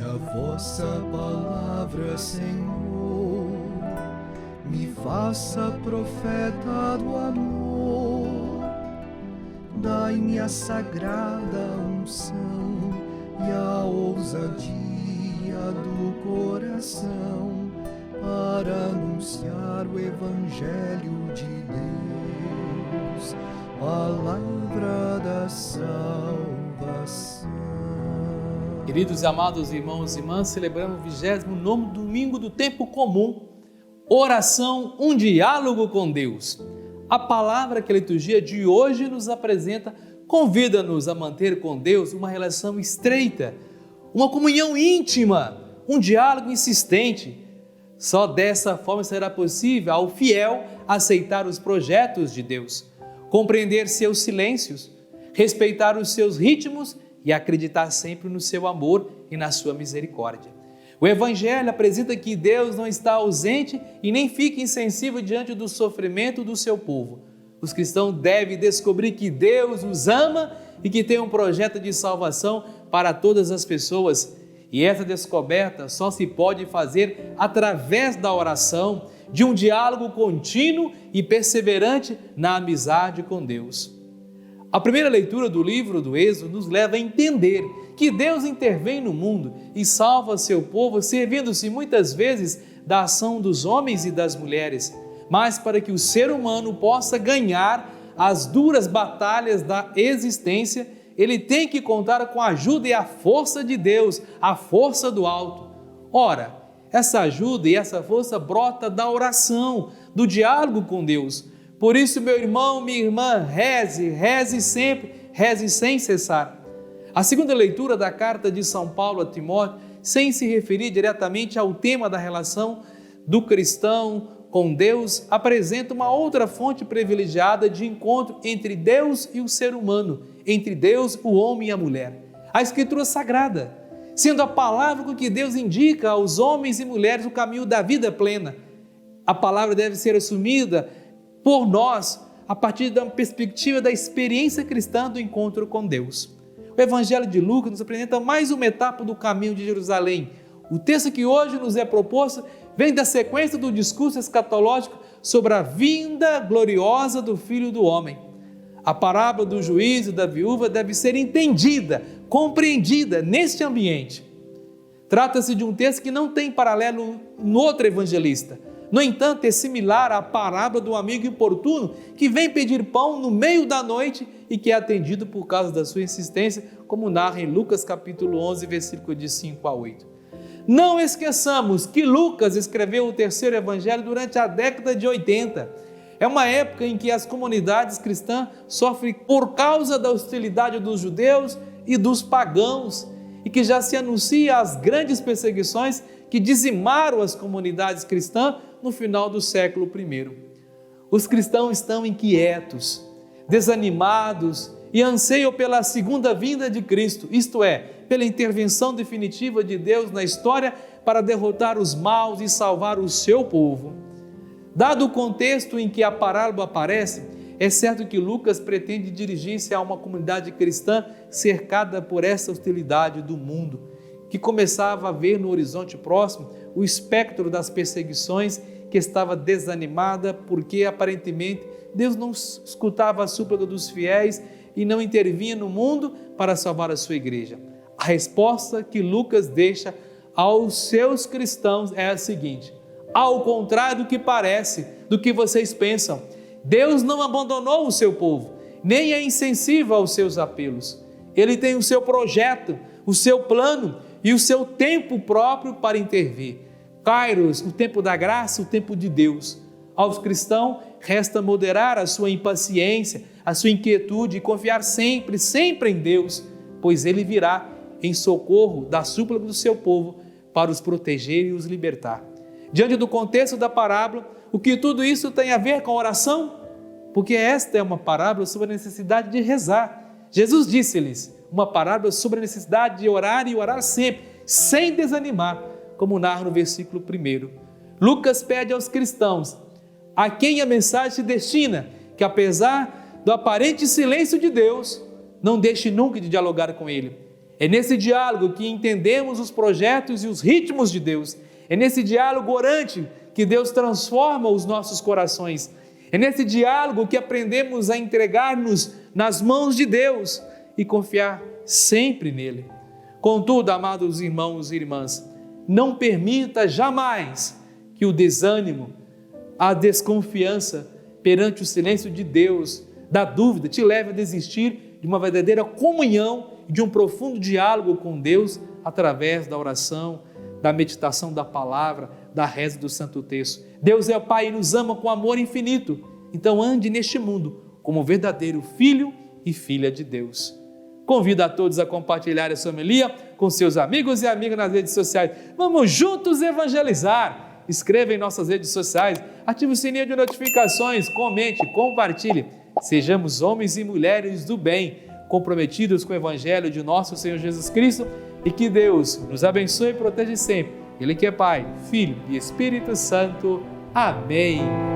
a vossa palavra, Senhor, me faça profeta do amor. Dai-me a sagrada unção e a ousadia do coração para anunciar o Evangelho de Deus, palavra da salvação. Queridos e amados irmãos e irmãs, celebramos o 29º domingo do tempo comum, oração, um diálogo com Deus. A palavra que a liturgia de hoje nos apresenta convida-nos a manter com Deus uma relação estreita, uma comunhão íntima, um diálogo insistente. Só dessa forma será possível ao fiel aceitar os projetos de Deus, compreender seus silêncios, respeitar os seus ritmos e acreditar sempre no seu amor e na sua misericórdia. O Evangelho apresenta que Deus não está ausente e nem fica insensível diante do sofrimento do seu povo. Os cristãos devem descobrir que Deus os ama e que tem um projeto de salvação para todas as pessoas. E essa descoberta só se pode fazer através da oração, de um diálogo contínuo e perseverante na amizade com Deus. A primeira leitura do livro do Êxodo nos leva a entender que Deus intervém no mundo e salva seu povo, servindo-se muitas vezes da ação dos homens e das mulheres, mas para que o ser humano possa ganhar as duras batalhas da existência, ele tem que contar com a ajuda e a força de Deus, a força do alto. Ora, essa ajuda e essa força brota da oração, do diálogo com Deus. Por isso, meu irmão, minha irmã, reze sempre, reze sem cessar. A segunda leitura da carta de São Paulo a Timóteo, sem se referir diretamente ao tema da relação do cristão com Deus, apresenta uma outra fonte privilegiada de encontro entre Deus e o ser humano, entre Deus, o homem e a mulher. A Escritura Sagrada, sendo a palavra com que Deus indica aos homens e mulheres o caminho da vida plena. A palavra deve ser assumida por nós a partir da perspectiva da experiência cristã do encontro com Deus. O Evangelho de Lucas nos apresenta mais uma etapa do caminho de Jerusalém. O texto que hoje nos é proposto vem da sequência do discurso escatológico sobre a vinda gloriosa do Filho do Homem. A parábola do juízo e da viúva deve ser entendida, compreendida neste ambiente. Trata-se de um texto que não tem paralelo no outro evangelista. No entanto, é similar à parábola do amigo importuno que vem pedir pão no meio da noite e que é atendido por causa da sua insistência, como narra em Lucas capítulo 11, versículo de 5 a 8. Não esqueçamos que Lucas escreveu o terceiro evangelho durante a década de 80. É uma época em que as comunidades cristãs sofrem por causa da hostilidade dos judeus e dos pagãos e que já se anuncia as grandes perseguições que dizimaram as comunidades cristãs no final do século I. Os cristãos estão inquietos, desanimados e anseiam pela segunda vinda de Cristo, isto é, pela intervenção definitiva de Deus na história para derrotar os maus e salvar o seu povo. Dado o contexto em que a parábola aparece, é certo que Lucas pretende dirigir-se a uma comunidade cristã cercada por essa hostilidade do mundo, que começava a ver no horizonte próximo o espectro das perseguições, que estava desanimada porque aparentemente Deus não escutava a súplica dos fiéis e não intervinha no mundo para salvar a sua igreja. A resposta que Lucas deixa aos seus cristãos é a seguinte: ao contrário do que parece, do que vocês pensam, Deus não abandonou o seu povo, nem é insensível aos seus apelos. Ele tem o seu projeto, o seu plano e o seu tempo próprio para intervir. Kairos, o tempo da graça, o tempo de Deus. Aos cristãos resta moderar a sua impaciência, a sua inquietude e confiar sempre, sempre em Deus, pois Ele virá em socorro da súplica do seu povo para os proteger e os libertar. Diante do contexto da parábola, o que tudo isso tem a ver com a oração? Porque esta é uma parábola sobre a necessidade de rezar. Jesus disse-lhes uma parábola sobre a necessidade de orar e orar sempre, sem desanimar, como narra no versículo 1. Lucas pede aos cristãos, a quem a mensagem se destina, que apesar do aparente silêncio de Deus, não deixe nunca de dialogar com Ele. É nesse diálogo que entendemos os projetos e os ritmos de Deus. É nesse diálogo orante que Deus transforma os nossos corações. É nesse diálogo que aprendemos a entregar-nos nas mãos de Deus e confiar sempre nele. Contudo, amados irmãos e irmãs, não permita jamais que o desânimo, a desconfiança perante o silêncio de Deus, da dúvida, te leve a desistir de uma verdadeira comunhão e de um profundo diálogo com Deus através da oração, da meditação da palavra, da reza do Santo Texto. Deus é o Pai e nos ama com amor infinito. Então ande neste mundo como verdadeiro filho e filha de Deus. Convido a todos a compartilhar essa homilia com seus amigos e amigas nas redes sociais. Vamos juntos evangelizar. Escreva em nossas redes sociais, ative o sininho de notificações, comente, compartilhe. Sejamos homens e mulheres do bem, comprometidos com o Evangelho de nosso Senhor Jesus Cristo, e que Deus nos abençoe e proteja sempre. Ele que é Pai, Filho e Espírito Santo. Amém.